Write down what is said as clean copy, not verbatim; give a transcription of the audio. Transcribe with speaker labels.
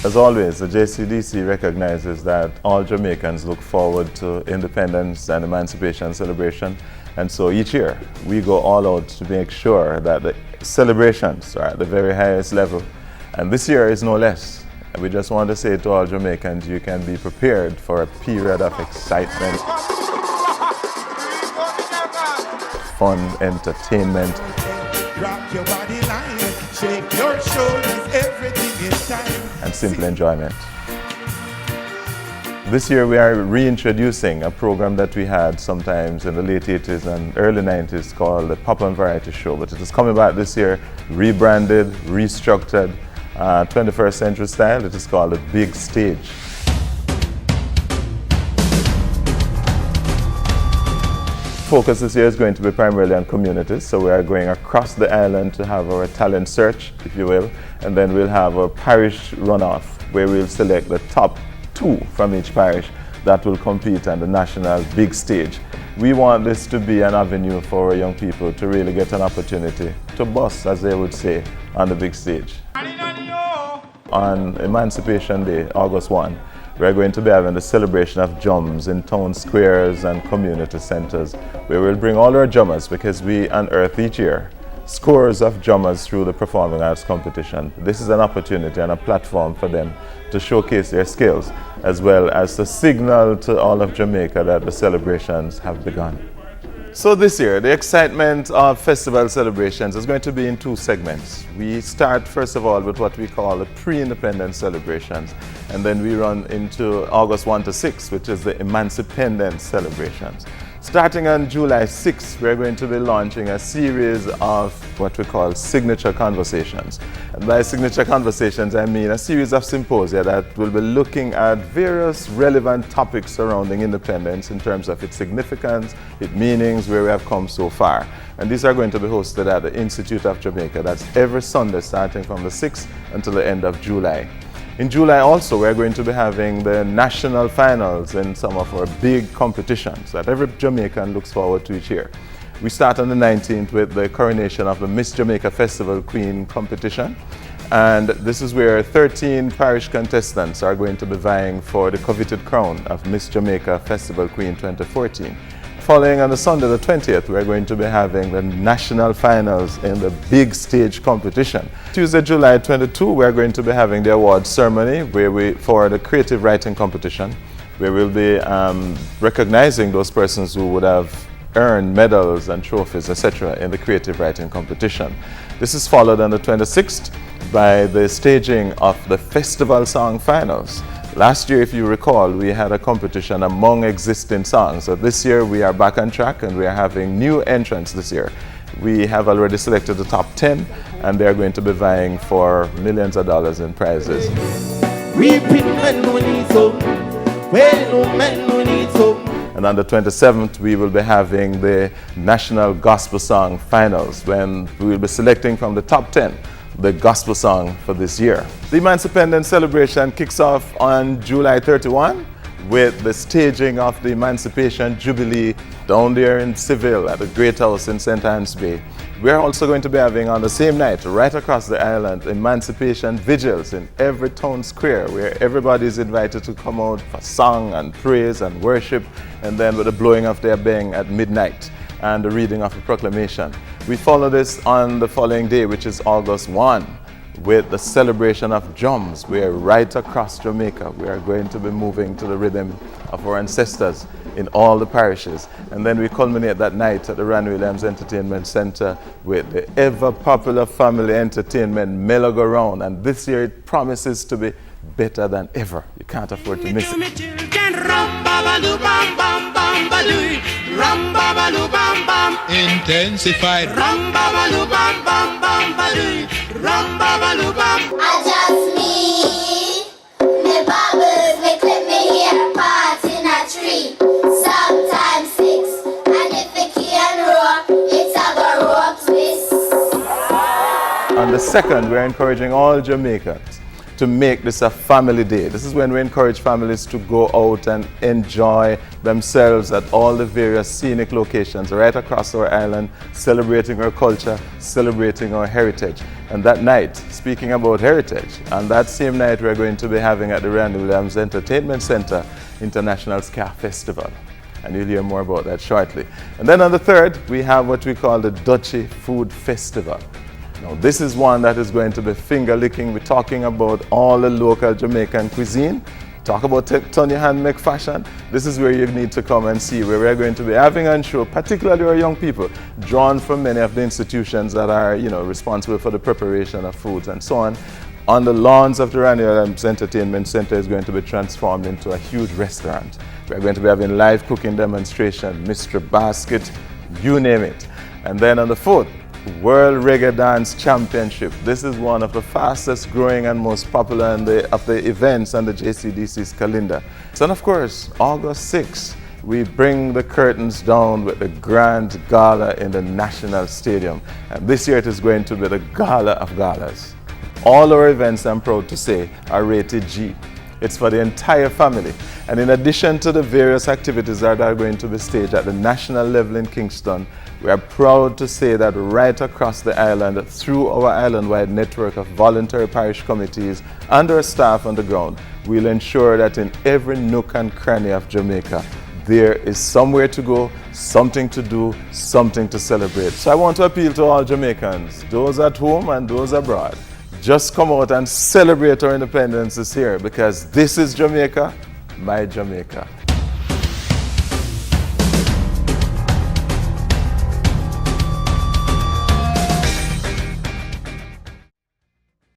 Speaker 1: As always, the JCDC recognizes that all Jamaicans look forward to independence and emancipation celebration, and so each year we go all out to make sure that the celebrations are at the very highest level, and this year is no less. We just want to say to all Jamaicans, you can be prepared for a period of excitement, fun, entertainment,
Speaker 2: rock your body line, shake your shoulders, everything is time,
Speaker 1: and simple enjoyment. This year we are reintroducing a program that we had sometimes in the late 80s and early 90s called the Pop and Variety Show, but it is coming back this year, rebranded, restructured, 21st century style. It is called the Big Stage. Focus this year is going to be primarily on communities, so we are going across the island to have our talent search, if you will, and then we'll have a parish runoff where we'll select the top 2 from each parish that will compete on the national big stage. We want this to be an avenue for our young people to really get an opportunity to bust, as they would say, on the big stage. On Emancipation Day, August 1, we're going to be having the celebration of drums in town squares and community centers, where we'll bring all our drummers, because we unearth each year scores of drummers through the performing arts competition. This is an opportunity and a platform for them to showcase their skills, as well as to signal to all of Jamaica that the celebrations have begun. So this year, the excitement of festival celebrations is going to be in 2 segments. We start first of all with what we call the pre-independence celebrations, and then we run into August 1 to 6, which is the Emancipendence celebrations. Starting on July 6th, we're going to be launching a series of what we call signature conversations. And by signature conversations, I mean a series of symposia that will be looking at various relevant topics surrounding independence in terms of its significance, its meanings, where we have come so far. And these are going to be hosted at the Institute of Jamaica. That's every Sunday starting from the 6th until the end of July. In July also, we're going to be having the national finals in some of our big competitions that every Jamaican looks forward to each year. We start on the 19th with the coronation of the Miss Jamaica Festival Queen competition. And this is where 13 parish contestants are going to be vying for the coveted crown of Miss Jamaica Festival Queen 2014. Following on the Sunday the 20th, we're going to be having the national finals in the big stage competition. Tuesday, July 22, we're going to be having the awards ceremony for the creative writing competition, where we'll be recognizing those persons who would have earned medals and trophies, etc. in the creative writing competition. This is followed on the 26th by the staging of the festival song finals. Last year, if you recall, we had a competition among existing songs. So this year we are back on track and we are having new entrants this year. We have already selected the top 10 and they're going to be vying for millions of dollars in prizes. And on the 27th, we will be having the National Gospel Song Finals, when we will be selecting from the top 10 the gospel song for this year. The Emancipendence celebration kicks off on July 31 with the staging of the Emancipation Jubilee down there in Seville at the Great House in St. Anne's Bay. We're also going to be having on the same night, right across the island, Emancipation Vigils in every town square, where everybody is invited to come out for song and praise and worship, and then with the blowing of their bang at midnight and the reading of a proclamation. We follow this on the following day, which is August 1, with the celebration of drums, where right across Jamaica we are going to be moving to the rhythm of our ancestors in all the parishes. And then we culminate that night at the Ran Williams Entertainment Center with the ever popular family entertainment Mellow Round, and this year it promises to be better than ever. You can't afford to miss it.
Speaker 2: intensified.
Speaker 3: I just me bubbles, me clip me hair part in a tree. Sometimes 6, and if it can roll, it's a go roll twist.
Speaker 1: On the 2nd, we're encouraging all Jamaicans to make this a family day. This is when we encourage families to go out and enjoy themselves at all the various scenic locations right across our island, celebrating our culture, celebrating our heritage. And that night, speaking about heritage, on that same night we're going to be having at the Randy Williams Entertainment Center International Ska Festival. And you'll hear more about that shortly. And then on the 3rd, we have what we call the Dutchy Food Festival. Now this is one that is going to be finger licking. We're talking about all the local Jamaican cuisine. Talk about turn your hand, make fashion. This is where you need to come and see, where we're going to be having on show, particularly our young people, drawn from many of the institutions that are, responsible for the preparation of foods and so on. On the lawns of the Randy Williams Entertainment Center is going to be transformed into a huge restaurant. We're going to be having live cooking demonstration, mystery basket, you name it. And then on the 4th, World Reggae Dance Championship. This is one of the fastest growing and most popular of the events on the JCDC's calendar. So, and of course, August 6th, we bring the curtains down with the grand gala in the National Stadium. And this year it is going to be the Gala of Galas. All our events, I'm proud to say, are rated G. It's for the entire family. And in addition to the various activities that are going to be staged at the national level in Kingston, we are proud to say that right across the island, through our island-wide network of voluntary parish committees and our staff on the ground, we'll ensure that in every nook and cranny of Jamaica, there is somewhere to go, something to do, something to celebrate. So I want to appeal to all Jamaicans, those at home and those abroad. Just come out and celebrate our independence this year, because this is Jamaica, my Jamaica.